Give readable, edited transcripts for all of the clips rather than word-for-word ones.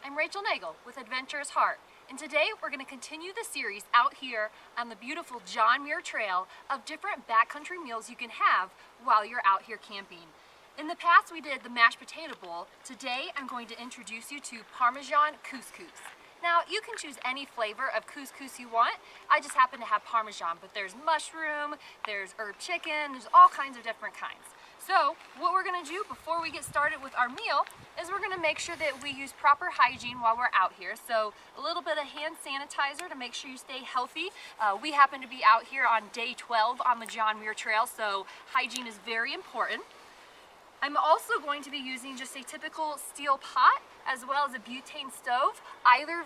I'm Nagle with Adventurous Heart, and today we're going to continue the series out here on the beautiful John Muir Trail of different backcountry meals you can have while you're out here camping. In the past we did the mashed potato bowl. Today I'm going to introduce you to Parmesan couscous. Now you can choose any flavor of couscous you want. I just happen to have Parmesan, but there's mushroom, there's herb chicken, there's all kinds of different kinds. So what we're going to do before we get started with our meal is we're going to make sure that we use proper hygiene while we're out here. So a little bit of hand sanitizer to make sure you stay healthy. We happen to be out here on day 12 on the John Muir Trail, so hygiene is very important. I'm also going to be using just a typical steel pot as well as a butane stove. Either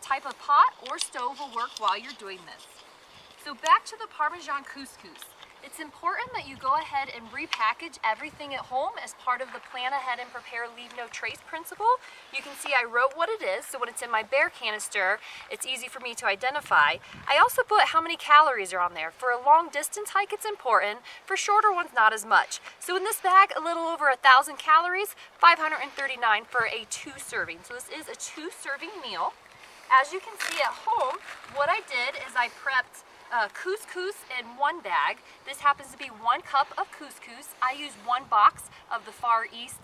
type of pot or stove will work while you're doing this. So back to the Parmesan couscous. It's important that you go ahead and repackage everything at home as part of the plan ahead and prepare, leave no trace principle. You can see I wrote what it is, so when it's in my bear canister, it's easy for me to identify. I also put how many calories are on there. For a long distance hike, it's important. For shorter ones, not as much. So in this bag, a little over 1,000 calories, 539 for a 2 serving. So this is a 2 serving meal. As you can see at home, what I did is I prepped couscous in 1 bag. This happens to be 1 cup of couscous. I use 1 box of the Far East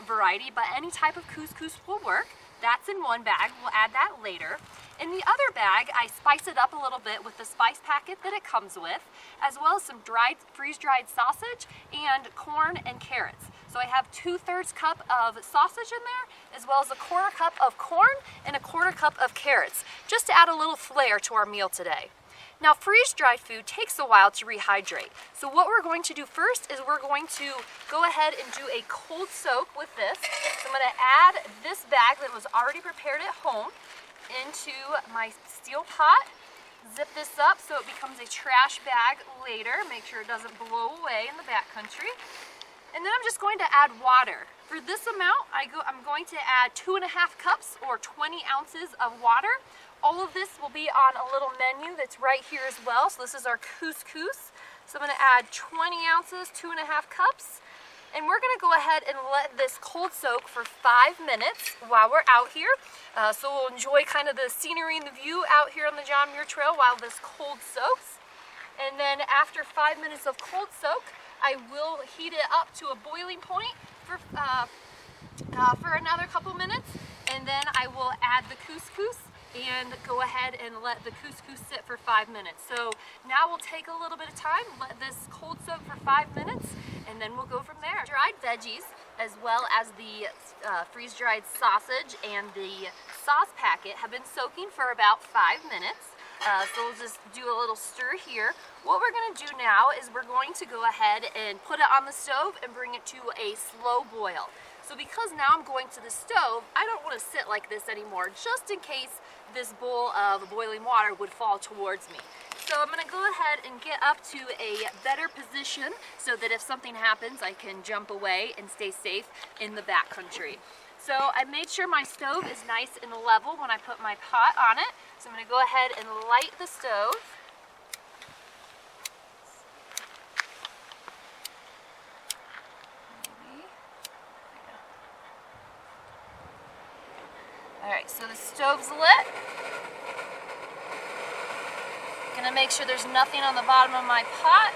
variety, but any type of couscous will work. That's in 1 bag. We'll add that later. In the other bag, I spice it up a little bit with the spice packet that it comes with, as well as some freeze-dried sausage and corn and carrots. So I have 2/3 cup of sausage in there, as well as a 1/4 cup of corn and a 1/4 cup of carrots, just to add a little flair to our meal today. Now, freeze-dried food takes a while to rehydrate. So what we're going to do first is we're going to go ahead and do a cold soak with this. So I'm going to add this bag that was already prepared at home into my steel pot. Zip this up so it becomes a trash bag later. Make sure it doesn't blow away in the backcountry. And then I'm just going to add water. For this amount, I'm going to add 2.5 cups or 20 ounces of water. All of this will be on a little menu that's right here as well. So this is our couscous. So I'm going to add 20 ounces, 2.5 cups. And we're going to go ahead and let this cold soak for 5 minutes while we're out here. So we'll enjoy kind of the scenery and the view out here on the John Muir Trail while this cold soaks. And then after 5 minutes of cold soak, I will heat it up to a boiling point for another couple minutes. And then I will add the couscous and go ahead and let the couscous sit for 5 minutes. So now we'll take a little bit of time, let this cold soak for 5 minutes, and then we'll go from there. Dried veggies, as well as the freeze-dried sausage and the sauce packet have been soaking for about 5 minutes. So we'll just do a little stir here. What we're going to do now is we're going to go ahead and put it on the stove and bring it to a slow boil. So because now I'm going to the stove, I don't want to sit like this anymore, just in case this bowl of boiling water would fall towards me. So I'm going to go ahead and get up to a better position so that if something happens, I can jump away and stay safe in the backcountry. So I made sure my stove is nice and level when I put my pot on it. So I'm going to go ahead and light the stove. Alright, so the stove's lit. Gonna make sure there's nothing on the bottom of my pot.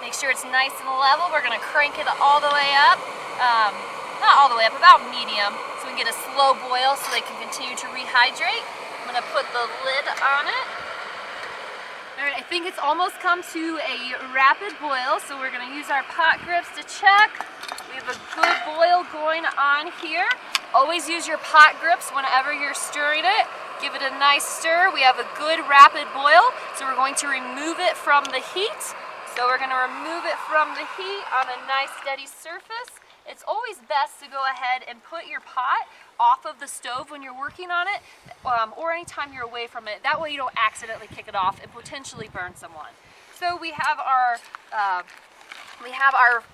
Make sure it's nice and level. We're gonna crank it all the way up. Not all the way up, about medium, so we can get a slow boil so they can continue to rehydrate. I'm gonna put the lid on it. Alright, I think it's almost come to a rapid boil, so we're gonna use our pot grips to check. We have a good boil going on here. Always use your pot grips whenever you're stirring it. Give it a nice stir. We have a good rapid boil, so we're going to remove it from the heat. So we're going to remove it from the heat on a nice steady surface. It's always best to go ahead and put your pot off of the stove when you're working on it, or anytime you're away from it. That way you don't accidentally kick it off and potentially burn someone. So we have our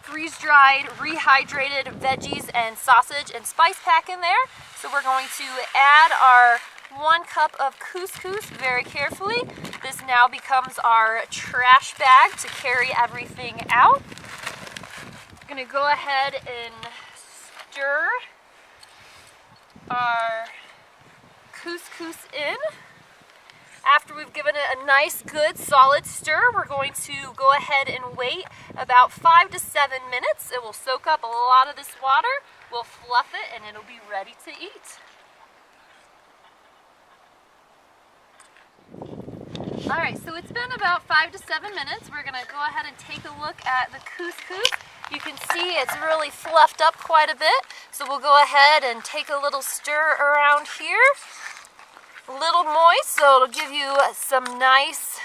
freeze-dried, rehydrated veggies and sausage and spice pack in there. So we're going to add our 1 cup of couscous very carefully. This now becomes our trash bag to carry everything out. I'm going to go ahead and stir our couscous in. After we've given it a nice, good, solid stir, we're going to go ahead and wait about 5 to 7 minutes. It will soak up a lot of this water. We'll fluff it and it'll be ready to eat. All right, so it's been about 5 to 7 minutes. We're gonna go ahead and take a look at the couscous. You can see it's really fluffed up quite a bit. So we'll go ahead and take a little stir around here. A little moist, so it'll give you some nice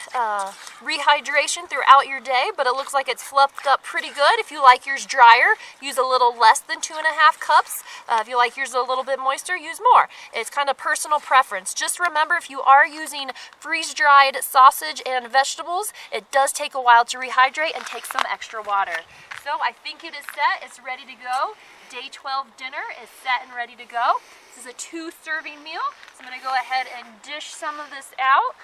rehydration throughout your day, but it looks like it's fluffed up pretty good. If you like yours drier, use a little less than 2.5 cups. If you like yours a little bit moister, use more. It's kind of personal preference. Just remember, if you are using freeze-dried sausage and vegetables, it does take a while to rehydrate and take some extra water. So I think it is set, it's ready to go. Day 12 dinner is set and ready to go. This is a 2-serving meal, so I'm going to go ahead and dish some of this out.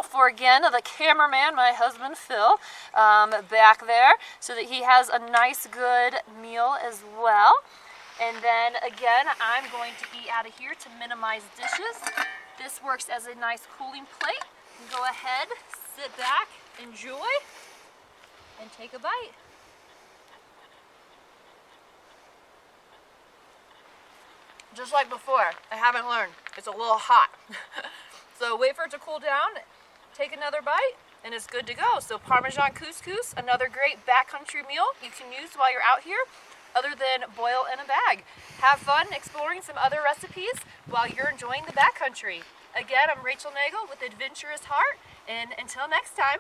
For, again, the cameraman, my husband Phil, back there, so that he has a nice, good meal as well. And then, again, I'm going to eat out of here to minimize dishes. This works as a nice cooling plate. Go ahead, sit back, enjoy, and take a bite. Just like before, I haven't learned. It's a little hot. So wait for it to cool down, take another bite, and it's good to go. So Parmesan couscous, another great backcountry meal you can use while you're out here, other than boil in a bag. Have fun exploring some other recipes while you're enjoying the backcountry. Again, I'm Rachel Nagle with Adventurous Heart, and until next time,